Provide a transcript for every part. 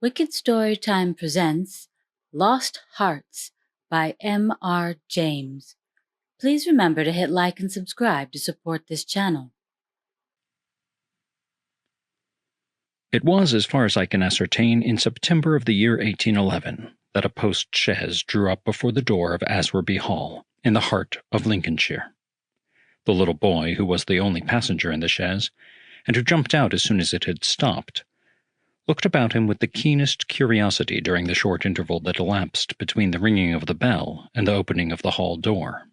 Wicked Storytime presents Lost Hearts by M.R.James. Please remember to hit like and subscribe to support this channel. It was, as far as I can ascertain, in September of the year 1811 that a post-chaise drew up before the door of Aswarby Hall, in the heart of Lincolnshire. The little boy, who was the only passenger in the chaise, and who jumped out as soon as it had stopped, looked about him with the keenest curiosity during the short interval that elapsed between the ringing of the bell and the opening of the hall door.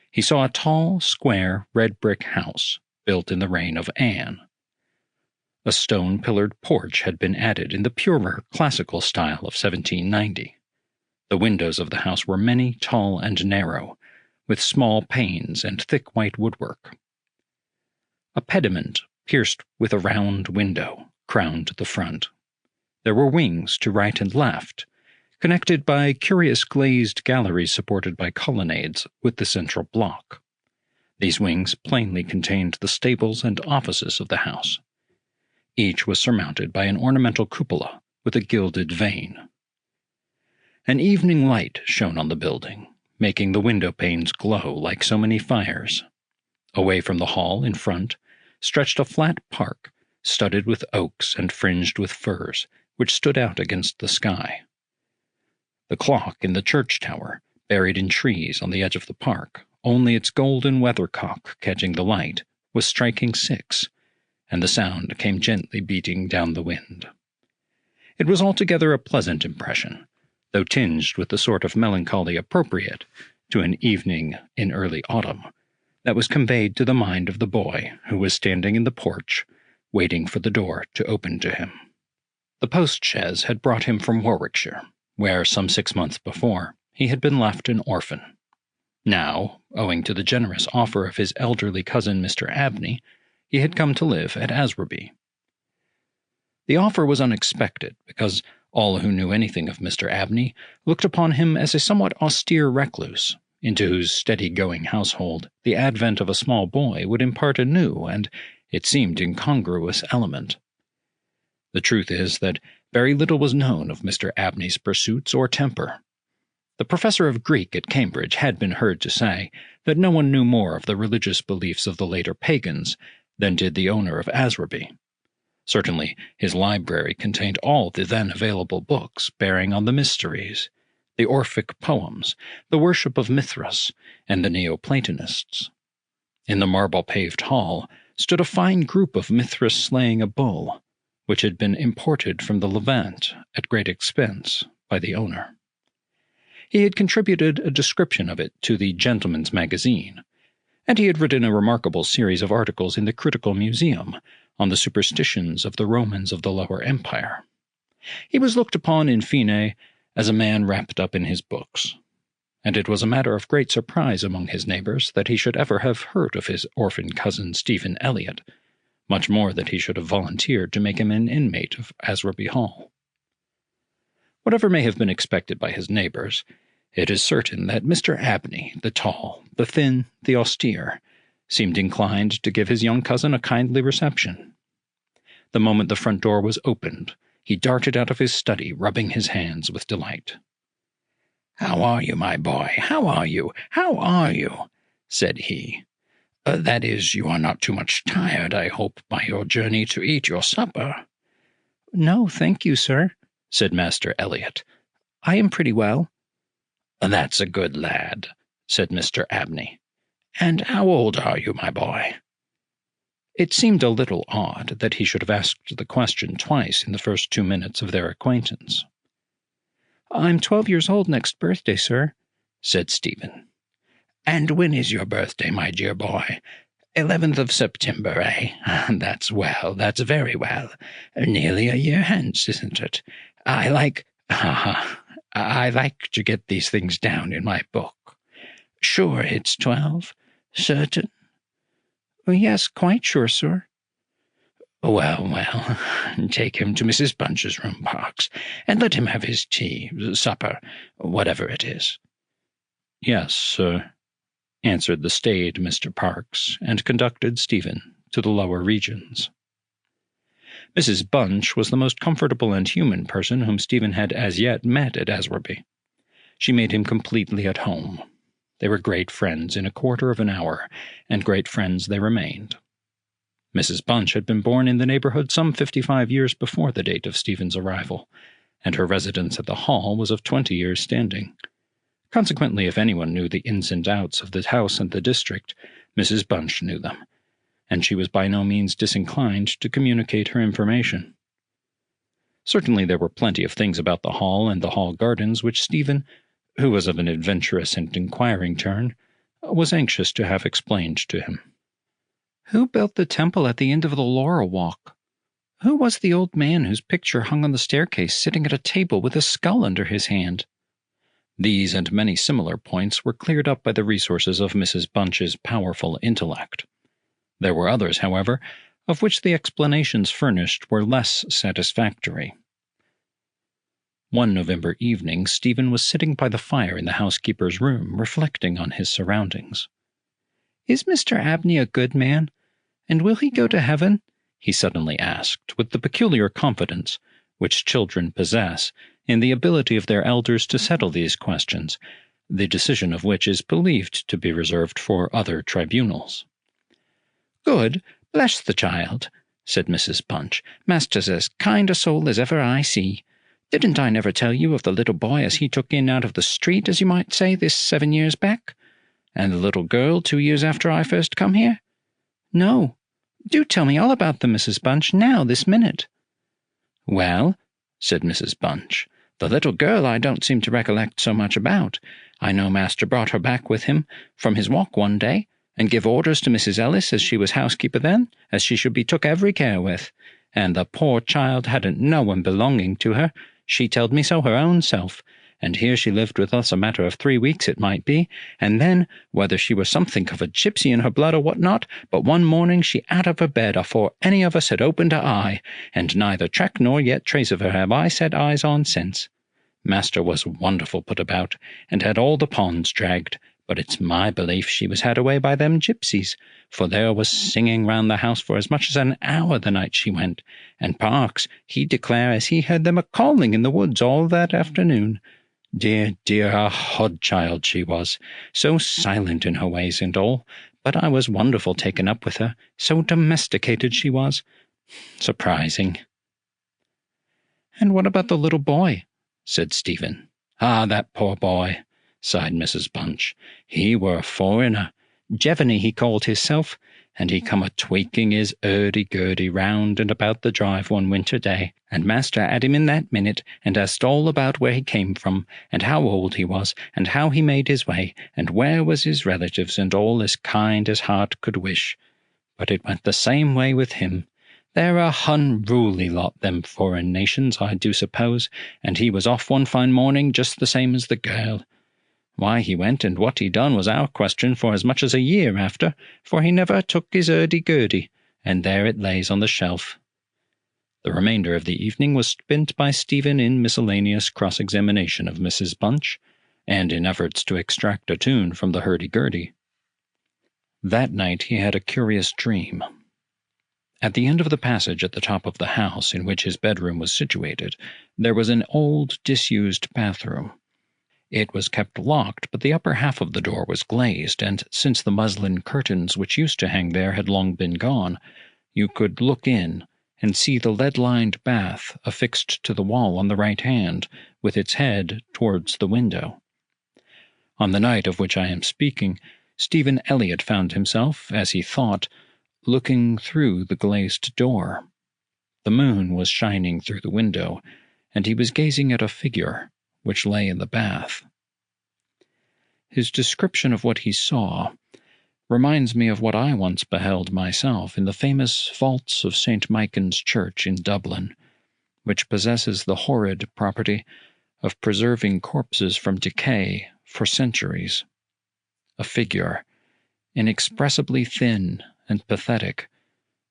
He saw a tall, square, red-brick house, built in the reign of Anne. A stone-pillared porch had been added in the purer classical style of 1790. The windows of the house were many, tall, and narrow, with small panes and thick white woodwork. A pediment, pierced with a round window, crowned the front. There were wings to right and left, connected by curious glazed galleries supported by colonnades with the central block. These wings plainly contained the stables and offices of the house. Each was surmounted by an ornamental cupola with a gilded vane. An evening light shone on the building, making the window panes glow like so many fires. Away from the hall, in front, stretched a flat park, studded with oaks and fringed with firs, which stood out against the sky. The clock in the church tower, buried in trees on the edge of the park, only its golden weathercock catching the light, was striking 6, and the sound came gently beating down the wind. It was altogether a pleasant impression, though tinged with the sort of melancholy appropriate to an evening in early autumn, that was conveyed to the mind of the boy who was standing in the porch, waiting for the door to open to him. The post-chaise had brought him from Warwickshire, where, some 6 months before, he had been left an orphan. Now, owing to the generous offer of his elderly cousin Mr. Abney, he had come to live at Aswarby. The offer was unexpected, because all who knew anything of Mr. Abney looked upon him as a somewhat austere recluse, into whose steady-going household the advent of a small boy would impart a new and, it seemed, incongruous element. The truth is that very little was known of Mr. Abney's pursuits or temper. The professor of Greek at Cambridge had been heard to say that no one knew more of the religious beliefs of the later pagans than did the owner of Aswarby. Certainly his library contained all the then available books bearing on the mysteries, the Orphic poems, the worship of Mithras, and the Neoplatonists. In the marble-paved hall stood a fine group of Mithras slaying a bull, which had been imported from the Levant at great expense by the owner. He had contributed a description of it to the Gentleman's Magazine, and he had written a remarkable series of articles in the Critical Museum on the superstitions of the Romans of the Lower Empire. He was looked upon, in fine, as a man wrapped up in his books, and it was a matter of great surprise among his neighbours that he should ever have heard of his orphan cousin Stephen Elliott, much more that he should have volunteered to make him an inmate of Aswarby Hall. Whatever may have been expected by his neighbours, it is certain that Mr. Abney, the tall, the thin, the austere, seemed inclined to give his young cousin a kindly reception. The moment the front door was opened, he darted out of his study, rubbing his hands with delight. "How are you, my boy? How are you? How are you?" said he. "That is, you are not too much tired, I hope, by your journey to eat your supper." "No, thank you, sir," said Master Elliott. "I am pretty well." "That's a good lad," said Mr. Abney. "And how old are you, my boy?" It seemed a little odd that he should have asked the question twice in the first 2 minutes of their acquaintance. "I'm 12 years old next birthday, sir," said Stephen. "And when is your birthday, my dear boy? 11th of September, eh? That's well, that's very well. Nearly a year hence, isn't it? I like to get these things down in my book. Sure it's 12? Certain?" "Yes, quite sure, sir." Well, take him to Mrs. Bunch's room, Parks, and let him have his tea, supper, whatever it is." "Yes, sir," answered the staid Mr. Parks, and conducted Stephen to the lower regions. Mrs. Bunch was the most comfortable and human person whom Stephen had as yet met at Aswarby. She made him completely at home. They were great friends in a quarter of an hour, and great friends they remained. Mrs. Bunch had been born in the neighborhood some 55 years before the date of Stephen's arrival, and her residence at the Hall was of 20 years' standing. Consequently, if anyone knew the ins and outs of the house and the district, Mrs. Bunch knew them, and she was by no means disinclined to communicate her information. Certainly there were plenty of things about the Hall and the Hall gardens which Stephen, who was of an adventurous and inquiring turn, was anxious to have explained to him. Who built the temple at the end of the Laurel Walk? Who was the old man whose picture hung on the staircase, sitting at a table with a skull under his hand? These and many similar points were cleared up by the resources of Mrs. Bunch's powerful intellect. There were others, however, of which the explanations furnished were less satisfactory. One November evening, Stephen was sitting by the fire in the housekeeper's room, reflecting on his surroundings. "Is Mr. Abney a good man? And will he go to heaven?" he suddenly asked, with the peculiar confidence which children possess in the ability of their elders to settle these questions, the decision of which is believed to be reserved for other tribunals. "Good, bless the child," said Mrs. Bunch. "Master's as kind a soul as ever I see. Didn't I never tell you of the little boy as he took in out of the street, as you might say, this 7 years back? And the little girl 2 years after I first come here? No. Do tell me all about them, Mrs. Bunch, now, this minute." "Well," said Mrs. Bunch, "the little girl I don't seem to recollect so much about. I know master brought her back with him from his walk one day, and give orders to Mrs. Ellis, as she was housekeeper then, as she should be took every care with. And the poor child hadn't no one belonging to her. She telled me so her own self. And here she lived with us a matter of 3 weeks it might be, and then, whether she was something of a gipsy in her blood or what not, but one morning she out of her bed afore any of us had opened her eye, and neither track nor yet trace of her have I set eyes on since. Master was wonderful put about, and had all the ponds dragged, but it's my belief she was had away by them gipsies, for there was singing round the house for as much as an hour the night she went, and Parks, he declare as he heard them a-calling in the woods all that afternoon. Dear, dear, a odd child she was, so silent in her ways and all, but I was wonderful taken up with her, so domesticated she was. Surprising." "And what about the little boy?" said Stephen. "Ah, that poor boy," sighed Mrs. Bunch. "He were a foreigner. Jevony he called hisself, and he come a-tweaking his hurdy-gurdy round and about the drive one winter day, and master had him in that minute, and asked all about where he came from, and how old he was, and how he made his way, and where was his relatives, and all as kind as heart could wish. But it went the same way with him. They're a unruly lot, them foreign nations, I do suppose, and he was off one fine morning just the same as the girl. Why he went and what he done was our question for as much as a year after, for he never took his hurdy-gurdy, and there it lays on the shelf." The remainder of the evening was spent by Stephen in miscellaneous cross-examination of Mrs. Bunch, and in efforts to extract a tune from the hurdy-gurdy. That night he had a curious dream. At the end of the passage at the top of the house in which his bedroom was situated, there was an old, disused bathroom. It was kept locked, but the upper half of the door was glazed, and since the muslin curtains which used to hang there had long been gone, you could look in and see the lead-lined bath affixed to the wall on the right hand, with its head towards the window. On the night of which I am speaking, Stephen Elliott found himself, as he thought, looking through the glazed door. The moon was shining through the window, and he was gazing at a figure which lay in the bath. His description of what he saw reminds me of what I once beheld myself in the famous vaults of St. Michael's Church in Dublin, which possesses the horrid property of preserving corpses from decay for centuries. A figure, inexpressibly thin and pathetic,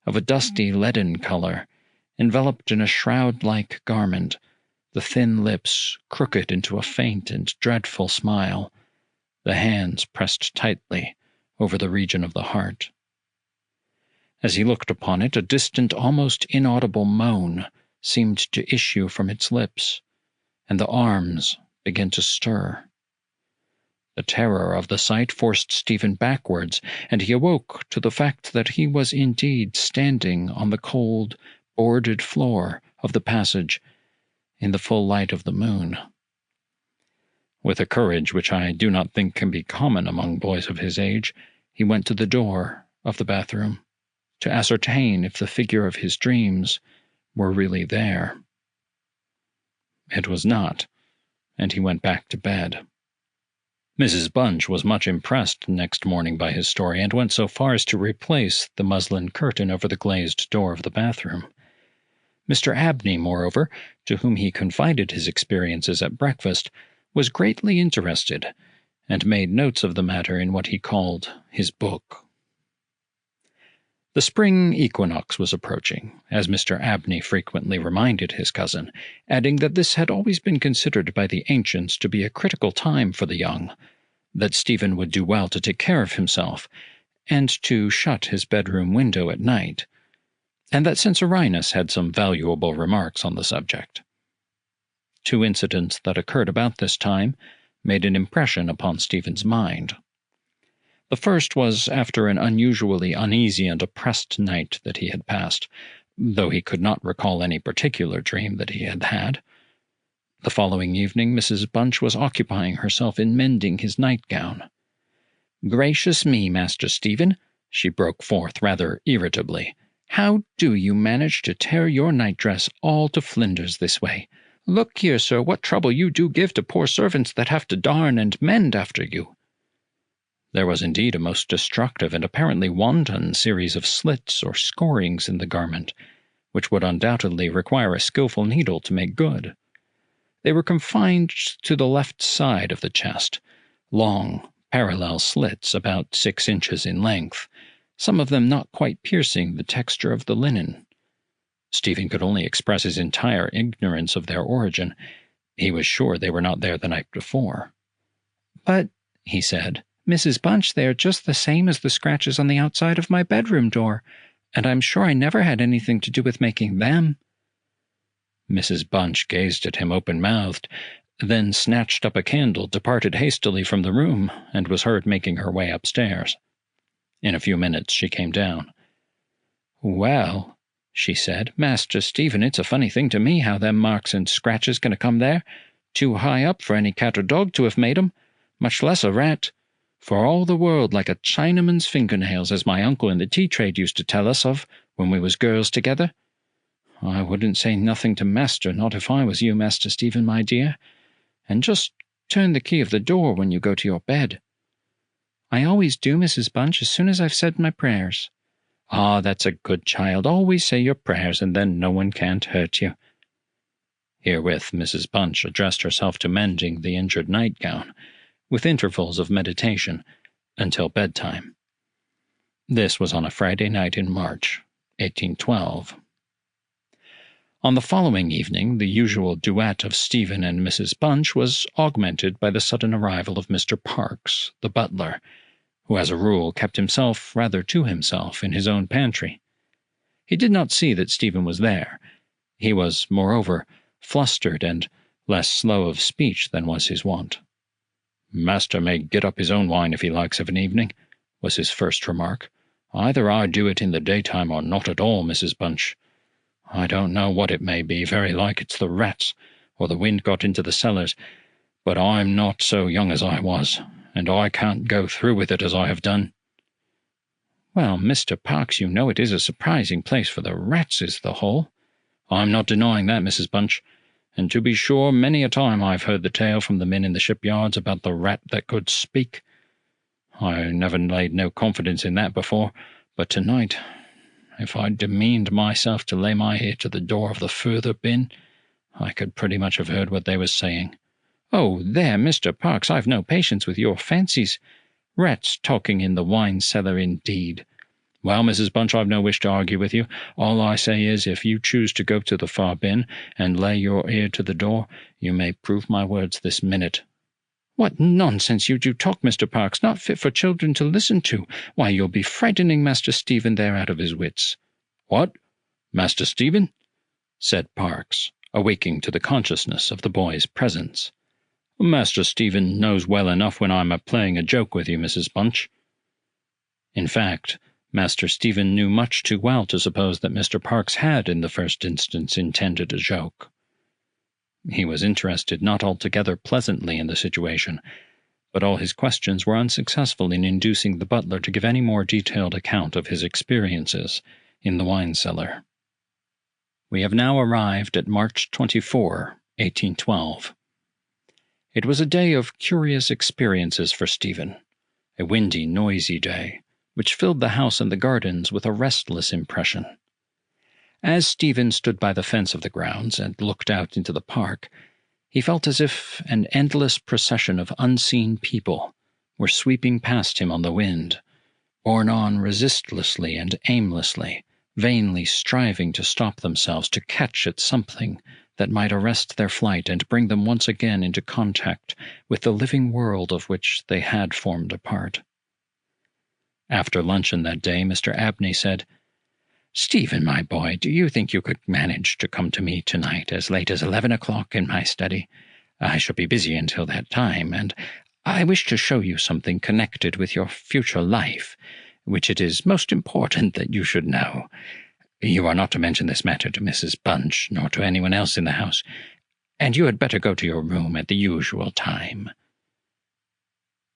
of a dusty leaden color, enveloped in a shroud-like garment, the thin lips crooked into a faint and dreadful smile, the hands pressed tightly over the region of the heart. As he looked upon it, a distant, almost inaudible moan seemed to issue from its lips, and the arms began to stir. The terror of the sight forced Stephen backwards, and he awoke to the fact that he was indeed standing on the cold, boarded floor of the passage in the full light of the moon. With a courage which I do not think can be common among boys of his age, he went to the door of the bathroom to ascertain if the figure of his dreams were really there. It was not, and he went back to bed. Mrs. Bunch was much impressed next morning by his story, and went so far as to replace the muslin curtain over the glazed door of the bathroom. Mr. Abney, moreover, to whom he confided his experiences at breakfast, was greatly interested, and made notes of the matter in what he called his book. The spring equinox was approaching, as Mr. Abney frequently reminded his cousin, adding that this had always been considered by the ancients to be a critical time for the young, that Stephen would do well to take care of himself, and to shut his bedroom window at night, and that Censorinus had some valuable remarks on the subject. Two incidents that occurred about this time made an impression upon Stephen's mind. The first was after an unusually uneasy and oppressed night that he had passed, though he could not recall any particular dream that he had had. The following evening Mrs. Bunch was occupying herself in mending his nightgown. "Gracious me, Master Stephen," she broke forth rather irritably, "how do you manage to tear your nightdress all to flinders this way? Look here, sir, what trouble you do give to poor servants that have to darn and mend after you." There was indeed a most destructive and apparently wanton series of slits or scorings in the garment, which would undoubtedly require a skilful needle to make good. They were confined to the left side of the chest, long, parallel slits about 6 inches in length, some of them not quite piercing the texture of the linen. Stephen could only express his entire ignorance of their origin. He was sure they were not there the night before. "But," he said, "Mrs. Bunch, they are just the same as the scratches on the outside of my bedroom door, and I'm sure I never had anything to do with making them." Mrs. Bunch gazed at him open-mouthed, then snatched up a candle, departed hastily from the room, and was heard making her way upstairs. In a few minutes she came down. "Well," she said, "Master Stephen, it's a funny thing to me how them marks and scratches can come there, too high up for any cat or dog to have made 'em, much less a rat, for all the world like a Chinaman's fingernails, as my uncle in the tea trade used to tell us of when we was girls together. I wouldn't say nothing to master, not if I was you, Master Stephen, my dear, and just turn the key of the door when you go to your bed." "I always do, Mrs. Bunch, as soon as I've said my prayers." "Ah, that's a good child. Always say your prayers, and then no one can't hurt you." Herewith Mrs. Bunch addressed herself to mending the injured nightgown, with intervals of meditation, until bedtime. This was on a Friday night in March, 1812. On the following evening, the usual duet of Stephen and Mrs. Bunch was augmented by the sudden arrival of Mr. Parkes, the butler, who as a rule kept himself rather to himself in his own pantry. He did not see that Stephen was there. He was, moreover, flustered and less slow of speech than was his wont. "Master may get up his own wine if he likes of an evening," was his first remark. "Either I do it in the daytime or not at all, Mrs. Bunch. I don't know what it may be, very like it's the rats, or the wind got into the cellars, but I'm not so young as I was, and I can't go through with it as I have done." "Well, Mr. Parkes, you know it is a surprising place for the rats, is the Hall." "I'm not denying that, Mrs. Bunch, and to be sure many a time I've heard the tale from the men in the shipyards about the rat that could speak. I never laid no confidence in that before, but tonight, if I'd demeaned myself to lay my ear to the door of the further bin, I could pretty much have heard what they was saying." "Oh, there, Mr. Parkes, I've no patience with your fancies. Rats talking in the wine-cellar, indeed." "Well, Mrs. Bunch, I've no wish to argue with you. All I say is, if you choose to go to the far bin and lay your ear to the door, you may prove my words this minute." "What nonsense you do talk, Mr. Parks, not fit for children to listen to. Why, you'll be frightening Master Stephen there out of his wits." "What? Master Stephen?" said Parks, awaking to the consciousness of the boy's presence. "Master Stephen knows well enough when I'm playing a joke with you, Mrs. Bunch." In fact, Master Stephen knew much too well to suppose that Mr. Parks had in the first instance intended a joke. He was interested not altogether pleasantly in the situation, but all his questions were unsuccessful in inducing the butler to give any more detailed account of his experiences in the wine cellar. We have now arrived at March 24, 1812. It was a day of curious experiences for Stephen, a windy, noisy day, which filled the house and the gardens with a restless impression. As Stephen stood by the fence of the grounds and looked out into the park, he felt as if an endless procession of unseen people were sweeping past him on the wind, borne on resistlessly and aimlessly, vainly striving to stop themselves to catch at something that might arrest their flight and bring them once again into contact with the living world of which they had formed a part. After luncheon that day, Mr. Abney said, "Stephen, my boy, do you think you could manage to come to me tonight as late as 11 o'clock in my study? I shall be busy until that time, and I wish to show you something connected with your future life, which it is most important that you should know. You are not to mention this matter to Mrs. Bunch, nor to anyone else in the house, and you had better go to your room at the usual time."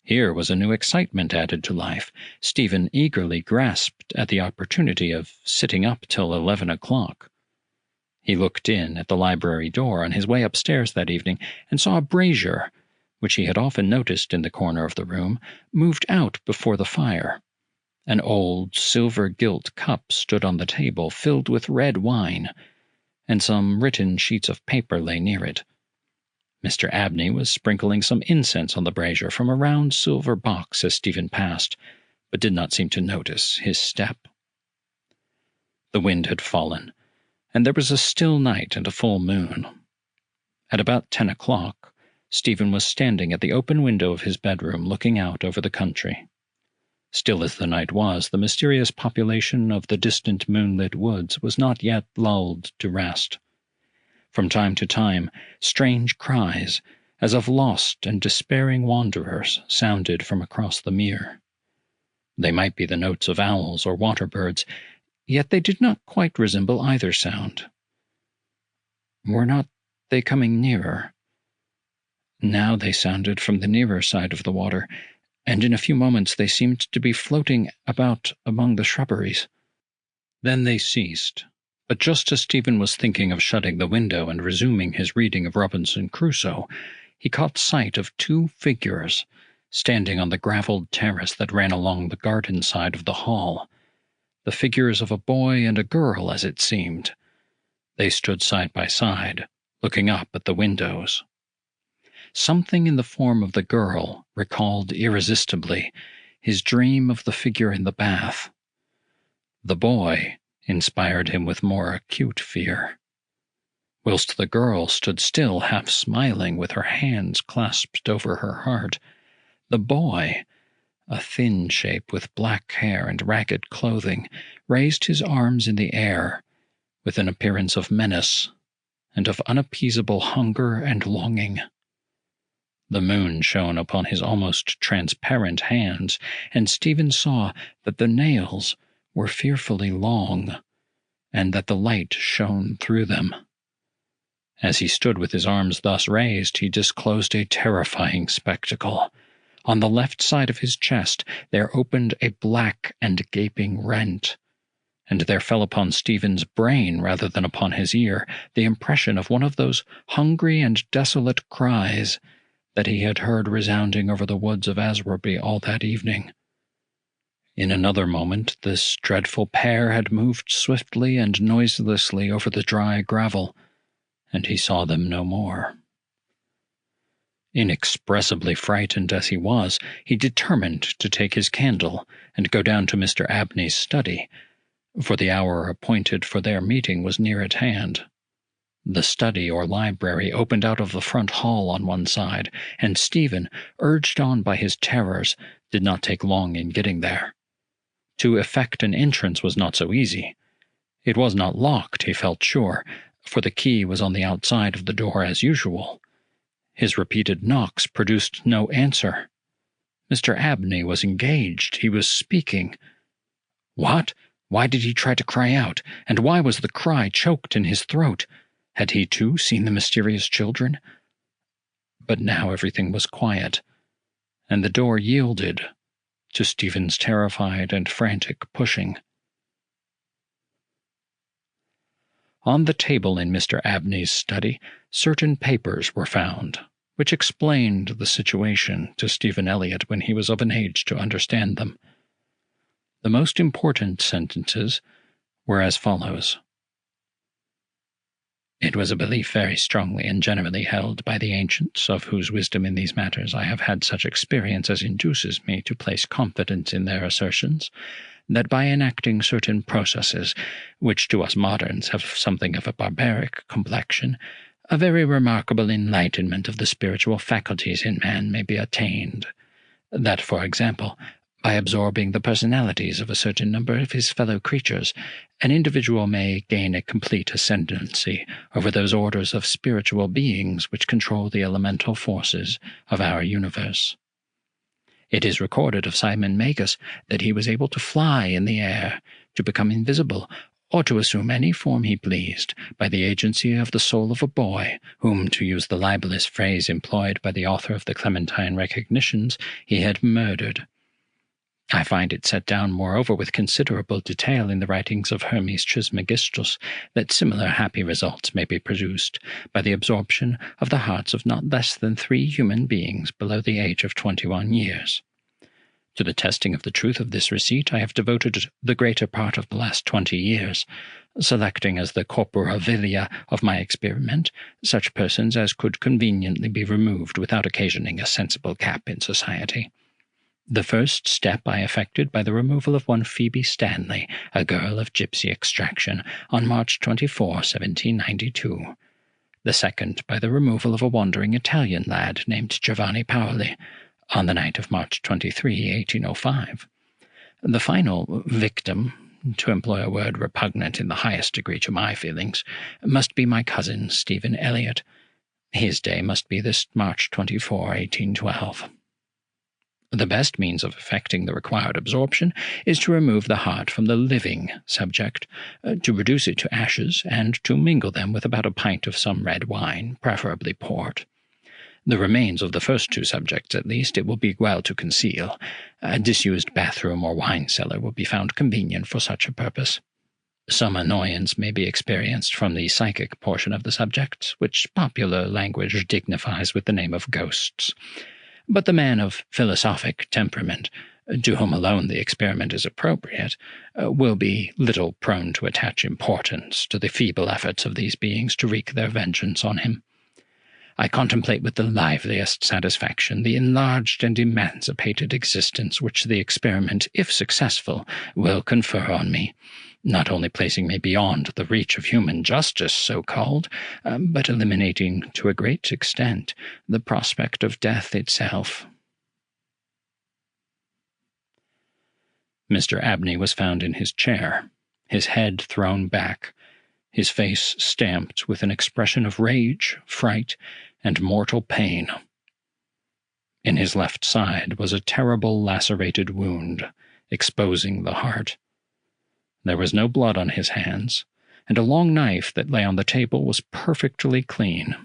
Here was a new excitement added to life. Stephen eagerly grasped at the opportunity of sitting up till 11 o'clock. He looked in at the library door on his way upstairs that evening and saw a brazier, which he had often noticed in the corner of the room, moved out before the fire. An old silver-gilt cup stood on the table, filled with red wine, and some written sheets of paper lay near it. Mr. Abney was sprinkling some incense on the brazier from a round silver box as Stephen passed, but did not seem to notice his step. The wind had fallen, and there was a still night and a full moon. At about 10 o'clock, Stephen was standing at the open window of his bedroom looking out over the country. Still as the night was, the mysterious population of the distant moonlit woods was not yet lulled to rest. From time to time, strange cries, as of lost and despairing wanderers, sounded from across the mere. They might be the notes of owls or water-birds, yet they did not quite resemble either sound. Were not they coming nearer? Now they sounded from the nearer side of the water, and in a few moments they seemed to be floating about among the shrubberies. Then they ceased. But just as Stephen was thinking of shutting the window and resuming his reading of Robinson Crusoe, he caught sight of two figures standing on the gravelled terrace that ran along the garden side of the hall, the figures of a boy and a girl, as it seemed. They stood side by side, looking up at the windows. Something in the form of the girl recalled irresistibly his dream of the figure in the bath. The boy inspired him with more acute fear, whilst the girl stood still, half smiling, with her hands clasped over her heart. The boy, a thin shape with black hair and ragged clothing, raised his arms in the air with an appearance of menace and of unappeasable hunger and longing. The moon shone upon his almost transparent hands, and Stephen saw that the nails were fearfully long, and that the light shone through them. As he stood with his arms thus raised, he disclosed a terrifying spectacle. On the left side of his chest there opened a black and gaping rent, and there fell upon Stephen's brain, rather than upon his ear, the impression of one of those hungry and desolate cries that he had heard resounding over the woods of Aswarby all that evening. In another moment this dreadful pair had moved swiftly and noiselessly over the dry gravel, and he saw them no more. Inexpressibly frightened as he was, he determined to take his candle and go down to Mr. Abney's study, for the hour appointed for their meeting was near at hand. The study or library opened out of the front hall on one side, and Stephen, urged on by his terrors, did not take long in getting there. To effect an entrance was not so easy. It was not locked, he felt sure, for the key was on the outside of the door as usual. His repeated knocks produced no answer. Mr. Abney was engaged. He was speaking. What? Why did he try to cry out, and why was the cry choked in his throat? Had he, too, seen the mysterious children? But now everything was quiet, and the door yielded to Stephen's terrified and frantic pushing. On the table in Mr. Abney's study, certain papers were found, which explained the situation to Stephen Elliott when he was of an age to understand them. The most important sentences were as follows. It was a belief very strongly and generally held by the ancients, of whose wisdom in these matters I have had such experience as induces me to place confidence in their assertions, that by enacting certain processes, which to us moderns have something of a barbaric complexion, a very remarkable enlightenment of the spiritual faculties in man may be attained. That, for example, by absorbing the personalities of a certain number of his fellow creatures, an individual may gain a complete ascendancy over those orders of spiritual beings which control the elemental forces of our universe. It is recorded of Simon Magus that he was able to fly in the air, to become invisible, or to assume any form he pleased, by the agency of the soul of a boy, whom, to use the libellous phrase employed by the author of the Clementine Recognitions, he had murdered. I find it set down, moreover, with considerable detail in the writings of Hermes Trismegistus, that similar happy results may be produced by the absorption of the hearts of not less than 3 human beings below the age of 21 years. To the testing of the truth of this receipt I have devoted the greater part of the last 20 years, selecting as the corpora vilia of my experiment such persons as could conveniently be removed without occasioning a sensible gap in society. The first step I effected by the removal of one Phoebe Stanley, a girl of gypsy extraction, on March 24, 1792. The second by the removal of a wandering Italian lad named Giovanni Paoli, on the night of March 23, 1805. The final victim, to employ a word repugnant in the highest degree to my feelings, must be my cousin Stephen Elliott. His day must be this March 24, 1812. The best means of effecting the required absorption is to remove the heart from the living subject, to reduce it to ashes, and to mingle them with about a pint of some red wine, preferably port. The remains of the first 2 subjects, at least, it will be well to conceal. A disused bathroom or wine cellar will be found convenient for such a purpose. Some annoyance may be experienced from the psychic portion of the subjects, which popular language dignifies with the name of ghosts. But the man of philosophic temperament, to whom alone the experiment is appropriate, will be little prone to attach importance to the feeble efforts of these beings to wreak their vengeance on him. I contemplate with the liveliest satisfaction the enlarged and emancipated existence which the experiment, if successful, will confer on me, not only placing me beyond the reach of human justice, so-called, but eliminating to a great extent the prospect of death itself. Mr. Abney was found in his chair, his head thrown back, his face stamped with an expression of rage, fright, and mortal pain. In his left side was a terrible lacerated wound, exposing the heart. There was no blood on his hands, and a long knife that lay on the table was perfectly clean.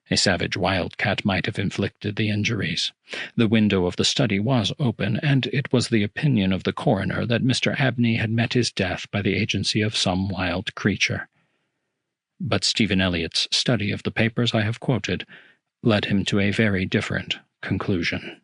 A savage wildcat might have inflicted the injuries. The window of the study was open, and it was the opinion of the coroner that Mr. Abney had met his death by the agency of some wild creature. But Stephen Elliott's study of the papers I have quoted led him to a very different conclusion.